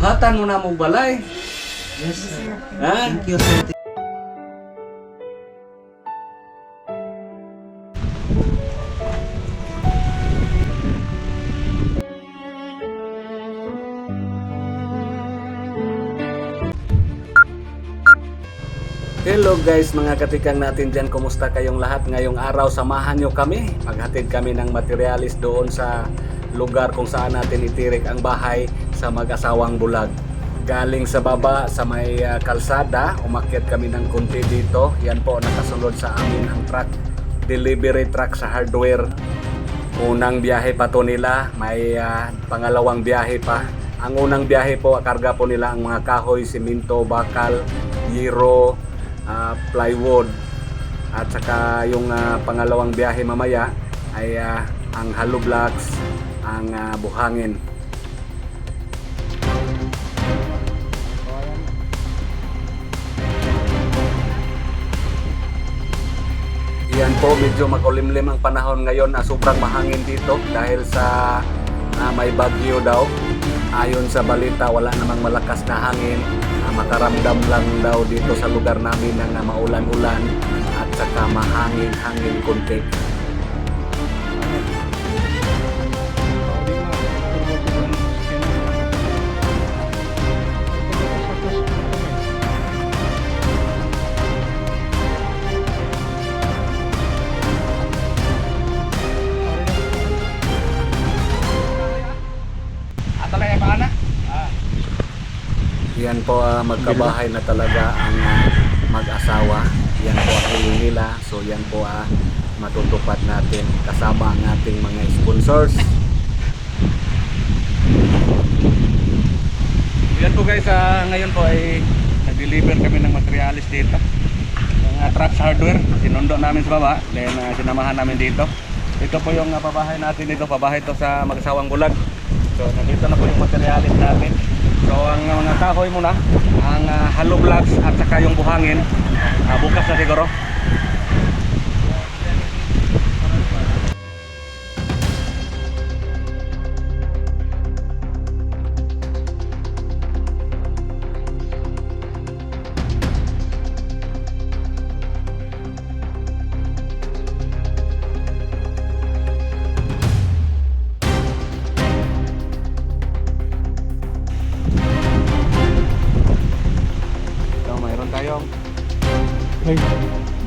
Buhatan mo na mo balay. Yes, sir. Ha? Thank you, sir. Hello guys, mga katikang natin dyan. Kumusta kayong lahat? Ngayong araw, samahan nyo kami. Maghatid kami ng materialis doon sa lugar kung saan natin itirik ang bahay sa mag-asawang bulag. Galing sa baba sa may kalsada, umakyat kami ng kunti dito. Yan po, nakasunod sa amin ang truck, delivery truck sa hardware. Unang biyahe pa to nila, may pangalawang biyahe pa. Ang unang biyahe po, karga po nila ang mga kahoy, simento, bakal, yero, plywood, at saka yung pangalawang biyahe mamaya ay ang hollow blocks, ang buhangin. Yan po, medyo makulimlim ang panahon ngayon. Sobrang mahangin dito dahil sa may bagyo daw. Ayon sa balita, wala namang malakas na hangin. Makaramdam lang daw dito sa lugar namin ng maulan-ulan at saka mahangin-hangin kunti. Yan po, magkabahay na talaga ang mag-asawa. Yan po ang hiling nila. So yan po matutupad natin kasama ang ating mga sponsors. Yan po guys, ngayon po ay nag-deliver kami ng materialis dito. Ng Trax Hardware, sinundo namin sa baba, then sinamahan namin dito. Ito po yung pabahay natin dito, pabahay to sa mag-asawang bulag. So nandito na po yung materialis natin. So ang mga kahoy muna, ang hollow blocks at saka yung buhangin, bukas na siguro.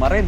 Marin.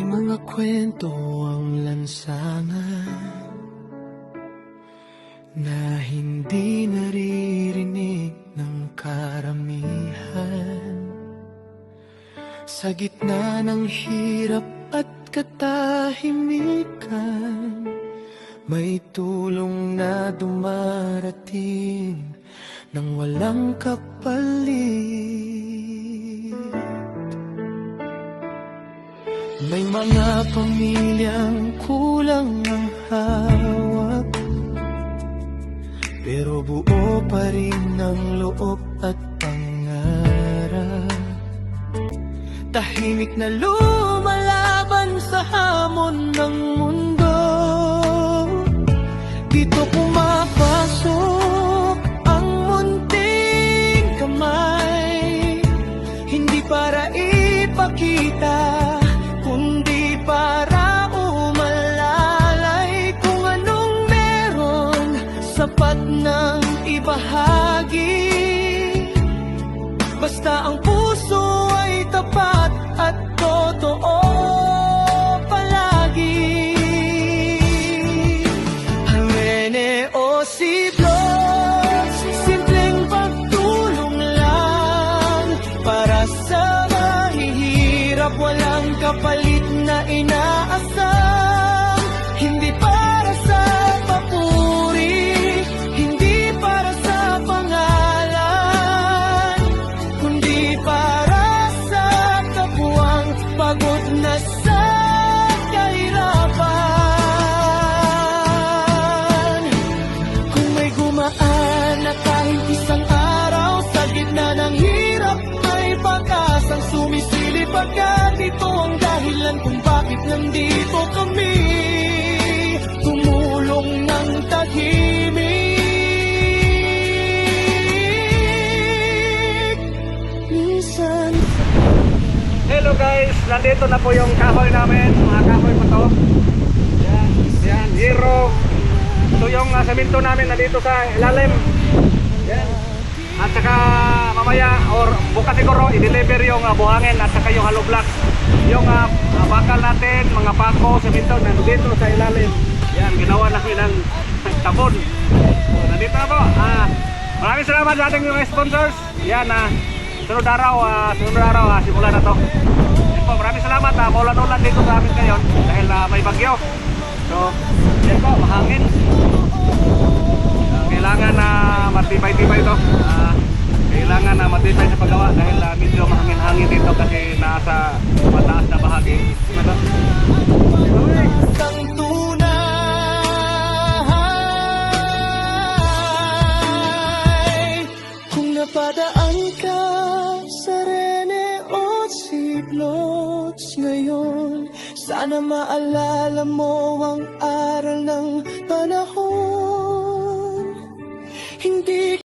mga kwento ang lansangan na hindi naririnig ng karamihan. Sa gitna ng hirap at katahimikan, may tulong na dumarating nang walang kapalit. May mga pamilyang kulang ang hawak, pero buo pa rin ang loob at pangarap. Tahimik na lumalaban sa hamon ng mundo. Dito pumapasok ang munting kamay, hindi para ipakita, kundi para umalalay. Kung anong meron, sapat nang ibahagi. Basta ang puso ay tapat at totoo palagi. Ang Reneosiblos, simpleng pagtulong lang para sa mahihirap, walang kapalit na inaasam. Hindi para sa papuri, hindi para sa pangalan, kundi para sa kapuwang pagod na sa kahirapan. Kung may gumaan na kahit isang araw, sa gitna ng hirap may pag-asang sumisilip agad. Ito ang dahilan kung bakit nandito kami, tumulong ng tahimik. Minsan Hello guys, nandito na po yung kahoy namin, mga kahoy pa to. Yan, yan, zero. Ito yung semento namin nandito sa ilalim. Yan. At saka mamaya or bukas siguro i-deliver yung buhangin at saka yung hollow block. Yung bakal natin, mga pako, semento nandito sa ilalim. Yan, ginawa namin ng tabon. So, nandito na po. Maraming salamat sa ating mga sponsors. Yan, sunod araw, simula na to. Yan po, maraming salamat. Maulan-ulan dito sa amin ngayon dahil may bagyo. So, yan po, mahangin. Kailangan na matibay-tibay ito. Kailangan na matibay sa paggawa dahil medyo mahangin-hangin dito kasi nasa mataas na bahagi. ang tunay. Kung napadaan ka sa Reneosiblos ngayon, sana maalala mo ang aral ng panahon. Hindi